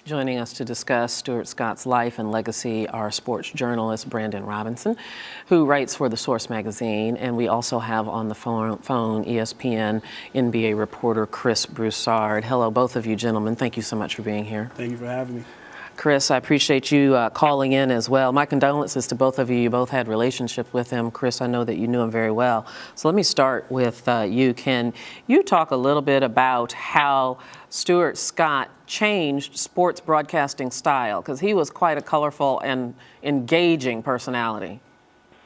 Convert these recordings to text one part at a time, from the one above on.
Joining us to discuss Stuart Scott's life and legacy are sports journalist Brandon Robinson, who writes for The Source magazine, and we also have on the phone ESPN NBA reporter Chris Broussard. Hello, both of you gentlemen. Thank you so much for being here. Thank you for having me. Chris, I appreciate you calling in as well. My condolences to both of you. You both had relationship with him. Chris, I know that you knew him very well. So let me start with you. Can you talk a little bit about how Stuart Scott changed sports broadcasting style? Because he was quite a colorful and engaging personality.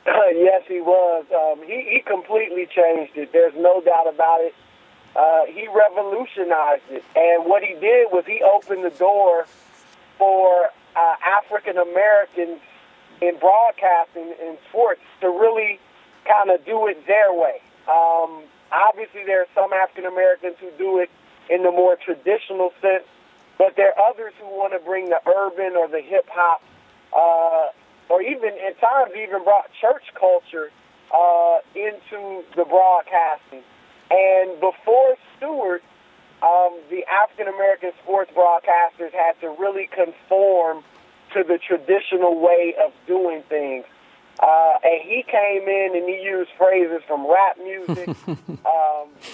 Yes, he was. He completely changed it. There's no doubt about it. He revolutionized it. And what he did was he opened the door for African Americans in broadcasting in sports to really kind of do it their way. Obviously, there are some African Americans who do it in the more traditional sense, but there are others who want to bring the urban or the hip hop, or even at times even brought church culture into the broadcasting. And before Stewart, the African-American sports broadcasters had to really conform to the traditional way of doing things. And he came in and he used phrases from rap music,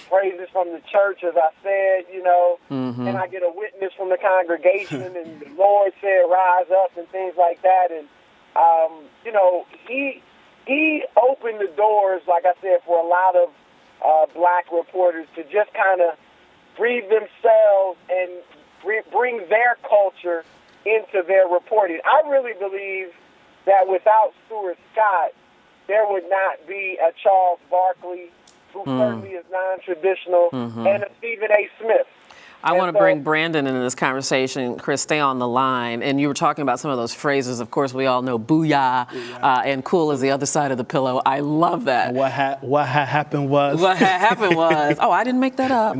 phrases from the church, as I said, you know, and I get a witness from the congregation, and the Lord said, rise up, and things like that. And, you know, he opened the doors, like I said, for a lot of black reporters to just kind of breathe themselves and bring their culture into their reporting. I really believe that without Stuart Scott, there would not be a Charles Barkley, who certainly is non-traditional, and a Stephen A. Smith. I want to bring Brandon into this conversation. Chris, stay on the line. And you were talking about some of those phrases. Of course, we all know booyah, and cool is the other side of the pillow. I love that. What happened was? What happened was. Oh, I didn't make that up.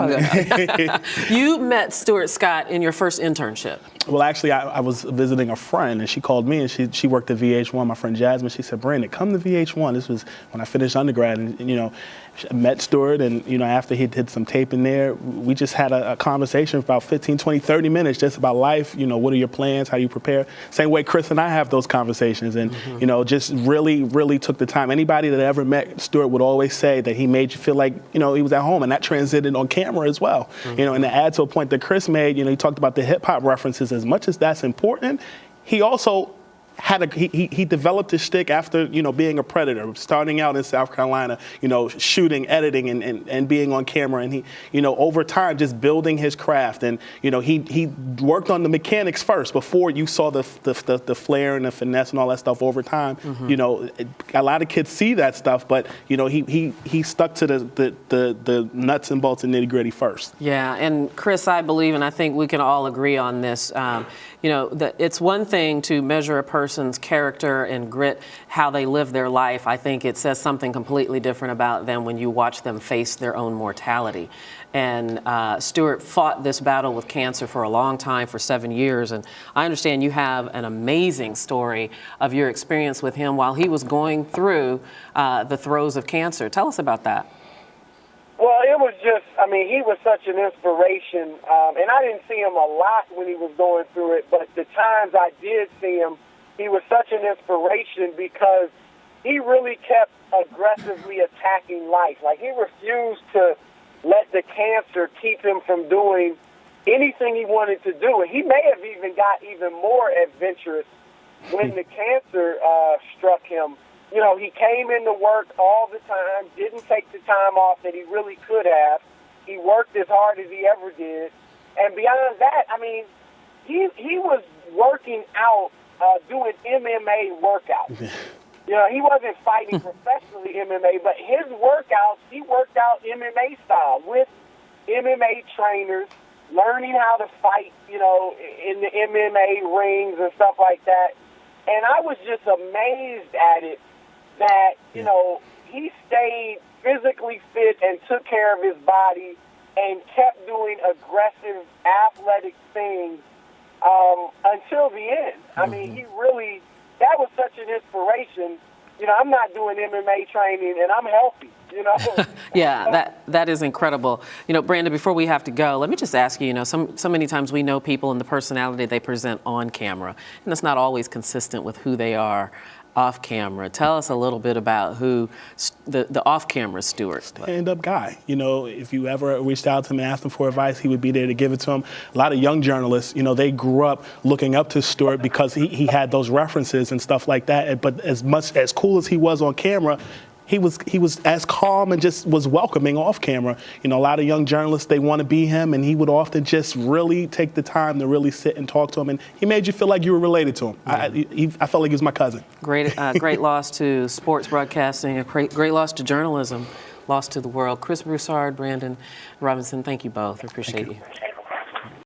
You met Stuart Scott in your first internship. Well, actually, I was visiting a friend, and she called me, and she worked at VH1, my friend Jasmine. She said, Brandon, come to VH1. This was when I finished undergrad, and you know, I met Stuart, and you know, after he did some taping there, we just had a conversation for about 15, 20, 30 minutes just about life. You know, what are your plans? How you prepare? Same way Chris and I have those conversations, and you know, just really took the time. Anybody that ever met Stuart would always say that he made you feel like, you know, he was at home, and that transited on camera as well. You know, and to add to a point that Chris made, you know, he talked about the hip hop references. As much as that's important, he also had he developed his shtick after, you know, being a Predator, starting out in South Carolina, you know, shooting, editing, and being on camera, and he, you know, over time just building his craft, and you know, he worked on the mechanics first before you saw the flair and the finesse and all that stuff over time. You know, a lot of kids see that stuff, but you know, he stuck to the nuts and bolts and nitty gritty first. Yeah, and Chris, I believe, and I think we can all agree on this. You know, that it's one thing to measure a person's character and grit, how they live their life. I think it says something completely different about them when you watch them face their own mortality. And Stuart fought this battle with cancer for a long time, for 7 years. And I understand you have an amazing story of your experience with him while he was going through the throes of cancer. Tell us about that. Well, it was just, I mean, he was such an inspiration, and I didn't see him a lot when he was going through it, but the times I did see him, he was such an inspiration because he really kept aggressively attacking life. Like, he refused to let the cancer keep him from doing anything he wanted to do, and he may have even got even more adventurous when the cancer struck him. You know, he came into work all the time, didn't take the time off that he really could have. He worked as hard as he ever did. And beyond that, I mean, he was working out, doing MMA workouts. You know, he wasn't fighting professionally MMA, but his workouts, he worked out MMA style with MMA trainers, learning how to fight, you know, in the MMA rings and stuff like that. And I was just amazed at it, that, you know, he stayed physically fit and took care of his body and kept doing aggressive, athletic things until the end. I mean, he really, that was such an inspiration. I'm not doing MMA training and I'm healthy, Yeah, that is incredible. Brandon, before we have to go, let me just ask you, so many times we know people and the personality they present on camera, and it's not always consistent with who they are off camera. Tell us a little bit about who the off-camera Stuart. Stand-up guy. If you ever reached out to him and asked him for advice, he would be there to give it to him. A lot of young journalists, they grew up looking up to Stuart because he had those references and stuff like that. But as cool as he was on camera, he was as calm and just was welcoming off camera. A lot of young journalists, they want to be him, and he would often just really take the time to really sit and talk to him, and he made you feel like you were related to him. I felt like he was my cousin. Great loss to sports broadcasting, a great loss to journalism, loss to the world. Chris Broussard, Brandon Robinson, thank you both. I appreciate you.